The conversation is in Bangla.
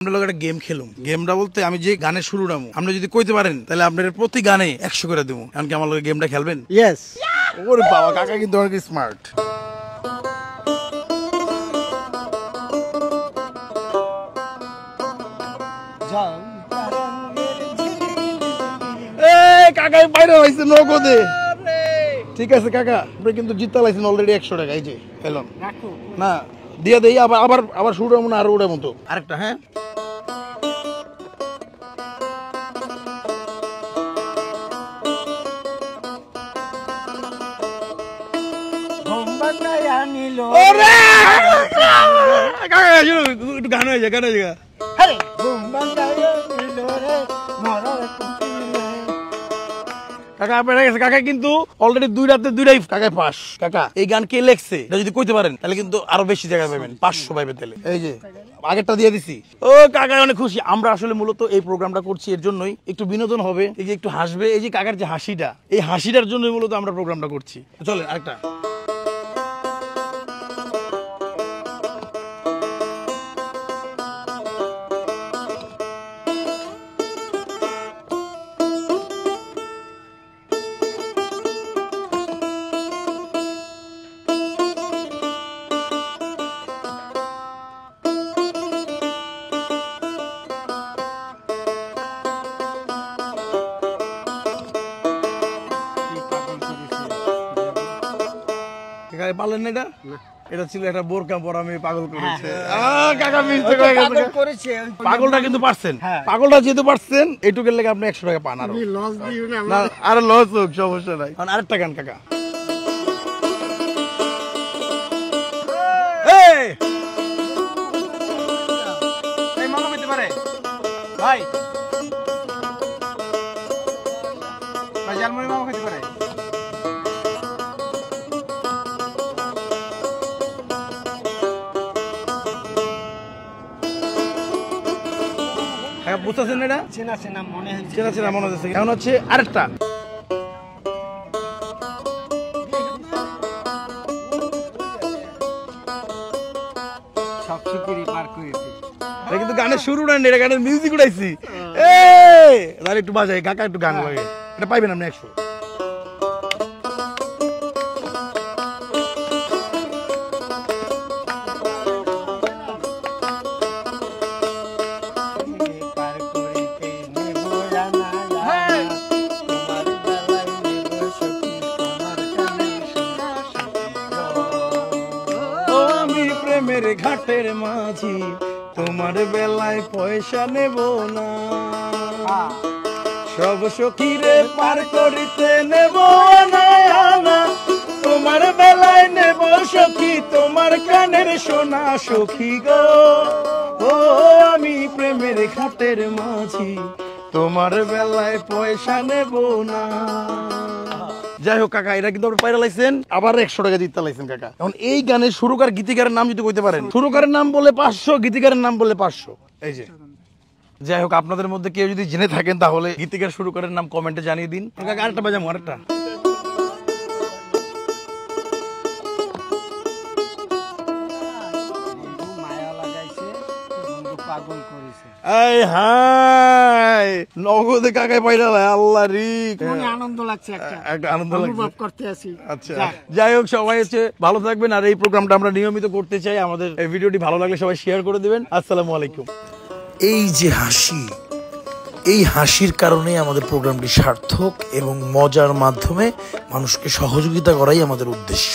আমরা একটা গেম খেলুম। গেমটা বলতে আমি যে গানের শুরু নামু আপনি যদি কইতে পারেন তাহলে আপনার প্রতি গানে 100 করে দেবো। এমনকি আমার লগে গেমটা খেলবেন? ইয়েস। ওরে বাবা, কাকা কিন্তু অনেক স্মার্ট। কাকা বাইরে হয়েছে নগদে। ঠিক আছে কাকা, আপনি কিন্তু জিততে লাইছেন অলরেডি 100 টাকা। এই যে এলন না দিয়ে দেই, আবার আবার আবার শুরু মনে আরো ওটার মতো আরেকটা। হ্যাঁ একটু গান হয়ে যায়, গান হয়ে যায়। কাকা আপনার কাছে কাকা কিন্তু অলরেডি 2 রাতে 2টাই কাকায় পাস। কাকা এই গান কে লেখছে এটা যদি কইতে পারেন তাহলে কিন্তু আরো বেশি জায়গা পাবেন, 500 পাইবেন। তাহলে এই যে আগেরটা দিয়ে দিছি। ও কাকা অনেক খুশি। আমরা আসলে মূলত এই প্রোগ্রামটা করছি এর জন্যই, একটু বিনোদন হবে, এই যে একটু হাসবে। এই যে কাকার যে হাসিটা, এই হাসিটার জন্যই মূলত আমরা প্রোগ্রামটা করছি। চলেন আরেকটা। পারলেন না? এটা ছিল একটা বোরকা পরা মেয়ে পাগল করেছে। পাগলটা কিন্তু পারছেন। পাগলটা যেহেতু পারছেন এইটুকের লেগে আপনি 100 টাকা পান। আর লস হোক সমস্যা নাই। আরেকটা গান কাকা। মামা পেতে পারে ভাই, জালমুড়ি মামা খেতে পারে। বুঝতেছেন এটা? চেনা চেনা মনে হচ্ছে। এখন হচ্ছে আরেকটা। এটা কিন্তু গানের শুরু না, এটা গানের মিউজিক উঠাইছি। তাহলে একটু বাজাই কাকা, একটু গান লাগে। এটা পাইবেন আপনি 100। মেরে ঘাটের মাঝি তোমার বেলায় পয়সা নেব না, সব সখীরে পার করিতে নেব না, তোমার বেলায় নেব সখী তোমার কানের সোনা সখী গো। ও আমি প্রেমের ঘাটের মাঝি তোমার বেলায় পয়সা নেব না। যাই হোক কাকা, এটা কিন্তু আপনি পাইরা লাইছেন, আবার 100 টাকা দিতে লাইছেন কাকা। এখন এই গানের সুরকার গীতিকারের নাম যদি কইতে পারেন, সুরকারের নাম বলে 500, গীতিকারের নাম বলে 500। এই যে যাই হোক, আপনাদের মধ্যে কেউ যদি জেনে থাকেন তাহলে গীতিকার সুরকারের নাম কমেন্টে জানিয়ে দিন। কাকা আরেকটা বাজাবো, আরেকটা। এই হাই নগদে কাকায় পাইরা লাই, আল্লাহ রে আনন্দ লাগছে, একটা আনন্দ অনুভব করতে আছি। আচ্ছা যাই হোক, সবাই হচ্ছে ভালো থাকবেন। আর এই প্রোগ্রামটা আমরা নিয়মিত করতে চাই। আমাদের এই ভিডিওটি ভালো লাগলে সবাই শেয়ার করে দিবেন। আসসালামু আলাইকুম। এই যে হাসি, এই হাসির কারণে আমাদের প্রোগ্রামটি সার্থক এবং মজার মাধ্যমে মানুষকে সহযোগিতা করাই আমাদের উদ্দেশ্য।